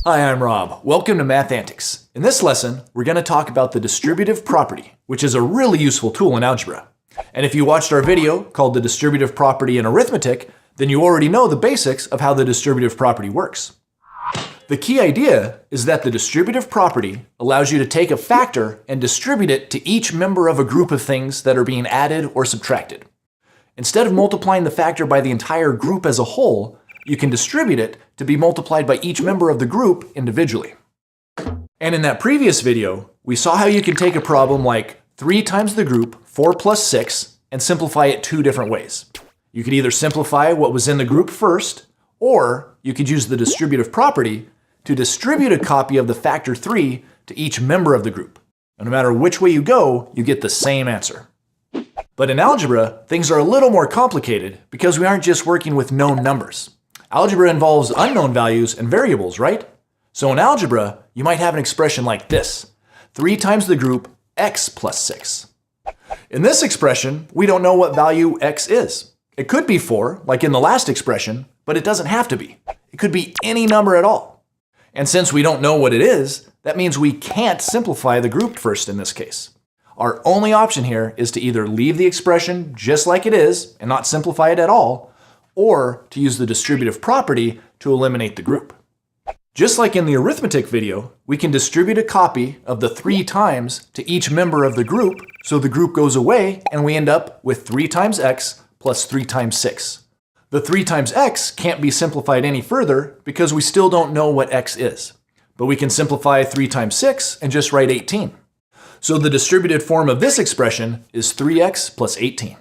Hi, I'm Rob. Welcome to Math Antics. In this lesson, we're going to talk about the distributive property, which is a really useful tool in algebra. And if you watched our video called the distributive property in arithmetic, then you already know the basics of how the distributive property works. The key idea is that the distributive property allows you to take a factor and distribute it to each member of a group of things that are being added or subtracted. Instead of multiplying the factor by the entire group as a whole, you can distribute it to be multiplied by each member of the group individually. And in that previous video, we saw how you can take a problem like 3 times the group, 4 plus 6, and simplify it 2 different ways. You could either simplify what was in the group first, or you could use the distributive property to distribute a copy of the factor 3 to each member of the group. And no matter which way you go, you get the same answer. But in algebra, things are a little more complicated because we aren't just working with known numbers. Algebra involves unknown values and variables, right? So in algebra, you might have an expression like this: 3 times the group x plus 6. In this expression, we don't know what value x is. It could be 4, like in the last expression, but it doesn't have to be. It could be any number at all. And since we don't know what it is, that means we can't simplify the group first in this case. Our only option here is to either leave the expression just like it is and not simplify it at all, or to use the distributive property to eliminate the group. Just like in the arithmetic video, we can distribute a copy of the 3 times to each member of the group, so the group goes away and we end up with 3 times x plus 3 times 6. The 3 times x can't be simplified any further because we still don't know what x is. But we can simplify 3 times 6 and just write 18. So the distributed form of this expression is 3x plus 18.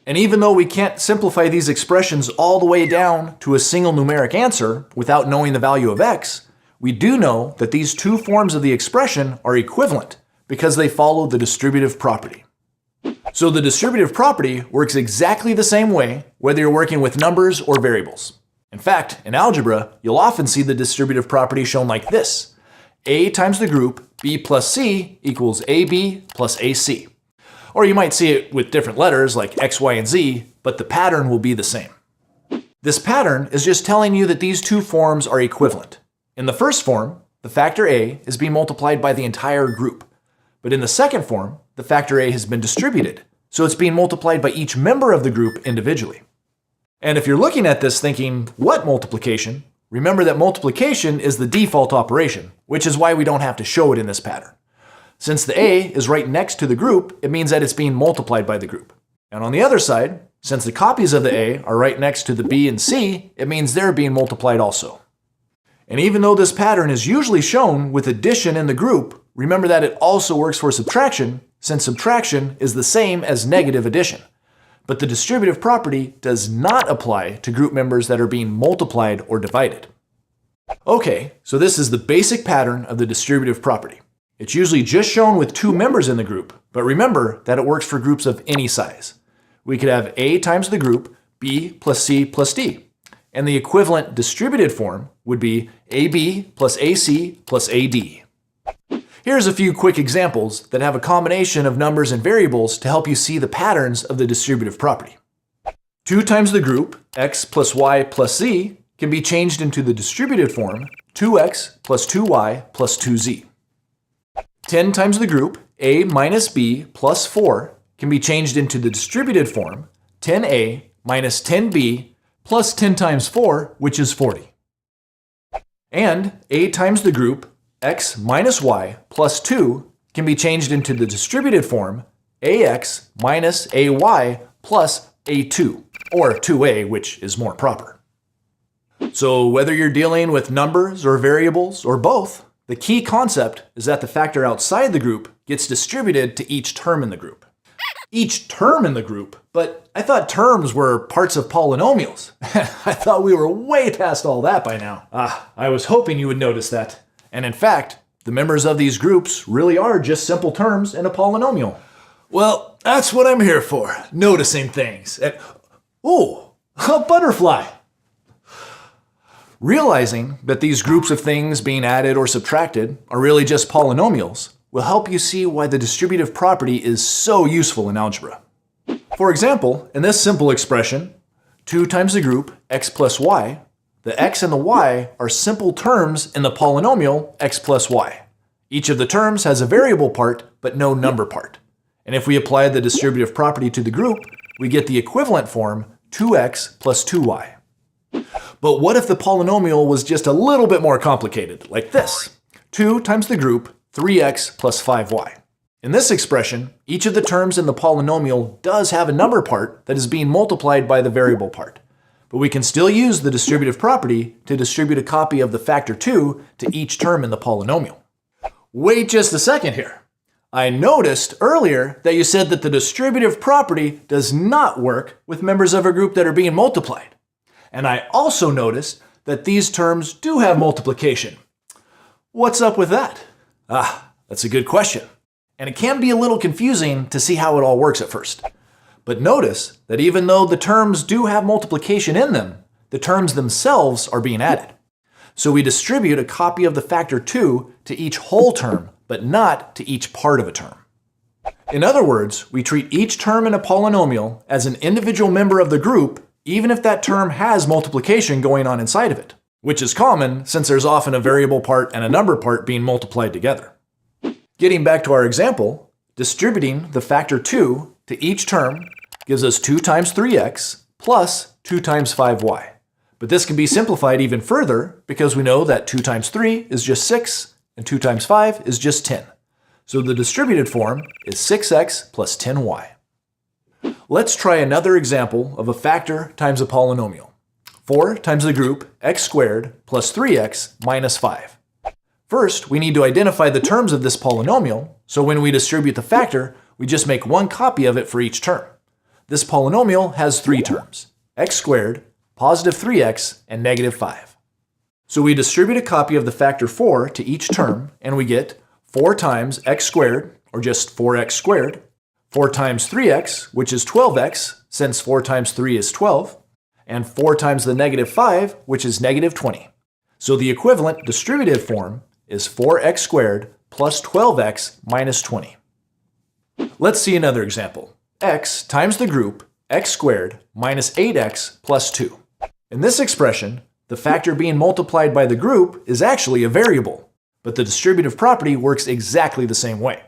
And even though we can't simplify these expressions all the way down to a single numeric answer without knowing the value of x, we do know that these two forms of the expression are equivalent because they follow the distributive property. So the distributive property works exactly the same way whether you're working with numbers or variables. In fact, in algebra, you'll often see the distributive property shown like this: a times the group b plus c equals ab plus ac. Or you might see it with different letters like x, y, and z, but the pattern will be the same. This pattern is just telling you that these two forms are equivalent. In the first form, the factor a is being multiplied by the entire group. But in the second form, the factor a has been distributed, so it's being multiplied by each member of the group individually. And if you're looking at this thinking, what multiplication? Remember that multiplication is the default operation, which is why we don't have to show it in this pattern. Since the a is right next to the group, it means that it's being multiplied by the group. And on the other side, since the copies of the a are right next to the b and c, it means they're being multiplied also. And even though this pattern is usually shown with addition in the group, remember that it also works for subtraction, since subtraction is the same as negative addition. But the distributive property does not apply to group members that are being multiplied or divided. Okay, so this is the basic pattern of the distributive property. It's usually just shown with 2 members in the group, but remember that it works for groups of any size. We could have a times the group b plus c plus d, and the equivalent distributed form would be ab plus ac plus ad. Here's a few quick examples that have a combination of numbers and variables to help you see the patterns of the distributive property. 2 times the group x plus y plus z can be changed into the distributed form 2x plus 2y plus 2z. 10 times the group a minus b plus 4 can be changed into the distributed form 10a minus 10b plus 10 times 4, which is 40. And a times the group x minus y plus 2 can be changed into the distributed form ax minus ay plus a2, or 2a, which is more proper. So whether you're dealing with numbers or variables or both, the key concept is that the factor outside the group gets distributed to each term in the group. Each term in the group? But I thought terms were parts of polynomials. I thought we were way past all that by now. I was hoping you would notice that. And in fact, the members of these groups really are just simple terms in a polynomial. Well, that's what I'm here for, noticing things. Ooh, a butterfly! Realizing that these groups of things being added or subtracted are really just polynomials will help you see why the distributive property is so useful in algebra. For example, in this simple expression, 2 times the group x plus y, the x and the y are simple terms in the polynomial x plus y. Each of the terms has a variable part, but no number part. And if we apply the distributive property to the group, we get the equivalent form 2x plus 2y. But what if the polynomial was just a little bit more complicated, like this? 2 times the group, 3x plus 5y. In this expression, each of the terms in the polynomial does have a number part that is being multiplied by the variable part. But we can still use the distributive property to distribute a copy of the factor 2 to each term in the polynomial. Wait just a second here. I noticed earlier that you said that the distributive property does not work with members of a group that are being multiplied. And I also noticed that these terms do have multiplication. What's up with that? That's a good question. And it can be a little confusing to see how it all works at first. But notice that even though the terms do have multiplication in them, the terms themselves are being added. So we distribute a copy of the factor 2 to each whole term, but not to each part of a term. In other words, we treat each term in a polynomial as an individual member of the group, even if that term has multiplication going on inside of it, which is common since there's often a variable part and a number part being multiplied together. Getting back to our example, distributing the factor 2 to each term gives us 2 times 3x plus 2 times 5y. But this can be simplified even further because we know that 2 times 3 is just 6 and 2 times 5 is just 10. So the distributed form is 6x plus 10y. Let's try another example of a factor times a polynomial. 4 times the group x squared plus 3x minus 5. First, we need to identify the terms of this polynomial, so when we distribute the factor, we just make one copy of it for each term. This polynomial has 3 terms, x squared, positive 3x, and negative 5. So we distribute a copy of the factor 4 to each term, and we get 4 times x squared, or just 4x squared, 4 times 3x, which is 12x, since 4 times 3 is 12, and 4 times the negative 5, which is negative 20. So the equivalent distributive form is 4x squared plus 12x minus 20. Let's see another example. X times the group x squared minus 8x plus 2. In this expression, the factor being multiplied by the group is actually a variable, but the distributive property works exactly the same way.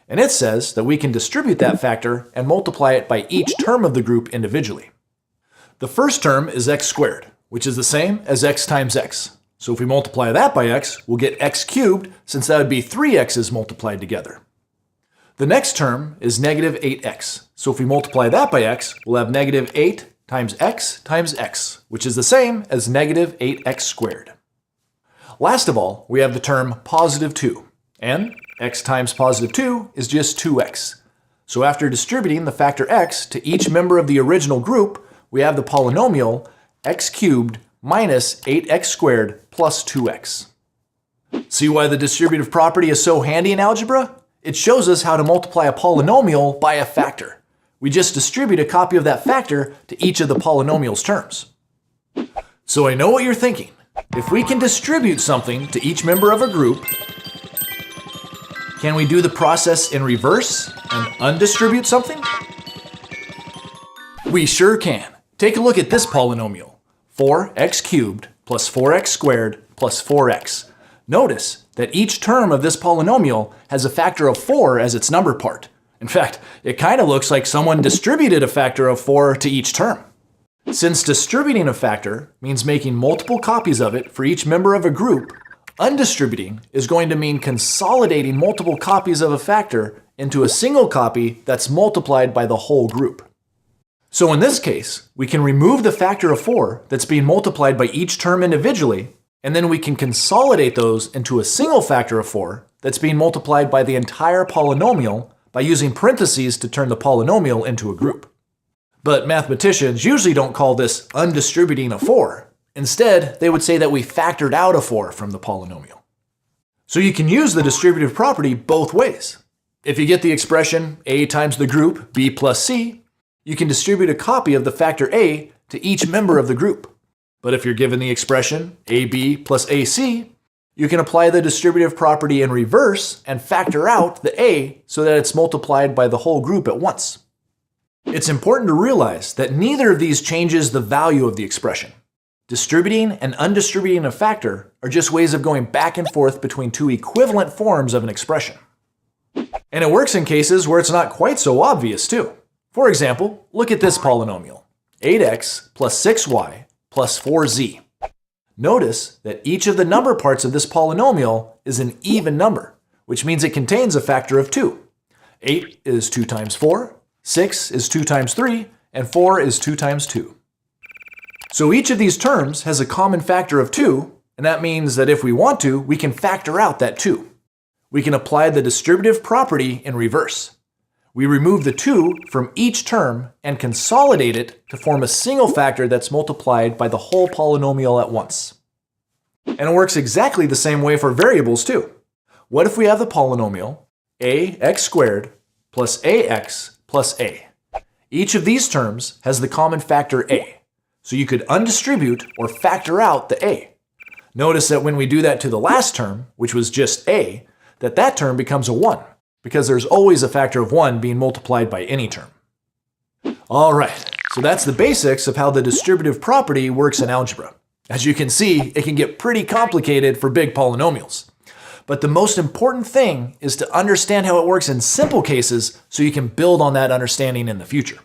And it says that we can distribute that factor and multiply it by each term of the group individually. The first term is x squared, which is the same as x times x. So if we multiply that by x, we'll get x cubed, since that would be 3 x's multiplied together. The next term is negative 8x. So if we multiply that by x, we'll have negative 8 times x, which is the same as negative 8x squared. Last of all, we have the term positive 2, and x times positive 2 is just 2x. So after distributing the factor x to each member of the original group, we have the polynomial x cubed minus 8x squared plus 2x. See why the distributive property is so handy in algebra? It shows us how to multiply a polynomial by a factor. We just distribute a copy of that factor to each of the polynomial's terms. So I know what you're thinking. If we can distribute something to each member of a group, can we do the process in reverse and undistribute something? We sure can. Take a look at this polynomial. 4x cubed plus 4x squared plus 4x. Notice that each term of this polynomial has a factor of 4 as its number part. In fact, it kind of looks like someone distributed a factor of 4 to each term. Since distributing a factor means making multiple copies of it for each member of a group, undistributing is going to mean consolidating multiple copies of a factor into a single copy that's multiplied by the whole group. So in this case, we can remove the factor of 4 that's being multiplied by each term individually, and then we can consolidate those into a single factor of 4 that's being multiplied by the entire polynomial by using parentheses to turn the polynomial into a group. But mathematicians usually don't call this undistributing a 4. Instead, they would say that we factored out a 4 from the polynomial. So you can use the distributive property both ways. If you get the expression a times the group b plus c, you can distribute a copy of the factor a to each member of the group. But if you're given the expression ab plus ac, you can apply the distributive property in reverse and factor out the a so that it's multiplied by the whole group at once. It's important to realize that neither of these changes the value of the expression. Distributing and undistributing a factor are just ways of going back and forth between two equivalent forms of an expression. And it works in cases where it's not quite so obvious too. For example, look at this polynomial, 8x plus 6y plus 4z. Notice that each of the number parts of this polynomial is an even number, which means it contains a factor of 2. 8 is 2 times 4, 6 is 2 times 3, and 4 is 2 times 2. So each of these terms has a common factor of 2, and that means that if we want to, we can factor out that 2. We can apply the distributive property in reverse. We remove the 2 from each term and consolidate it to form a single factor that's multiplied by the whole polynomial at once. And it works exactly the same way for variables too. What if we have the polynomial ax squared plus ax plus a? Each of these terms has the common factor a. So you could undistribute or factor out the a. Notice that when we do that to the last term, which was just a, that term becomes a 1, because there's always a factor of 1 being multiplied by any term. All right, so that's the basics of how the distributive property works in algebra. As you can see, it can get pretty complicated for big polynomials. But the most important thing is to understand how it works in simple cases so you can build on that understanding in the future.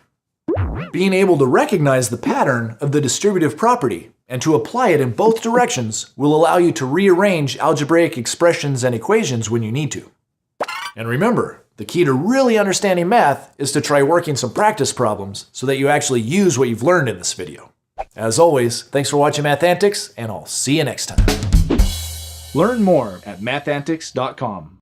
Being able to recognize the pattern of the distributive property and to apply it in both directions will allow you to rearrange algebraic expressions and equations when you need to. And remember, the key to really understanding math is to try working some practice problems so that you actually use what you've learned in this video. As always, thanks for watching Math Antics, and I'll see you next time. Learn more at mathantics.com.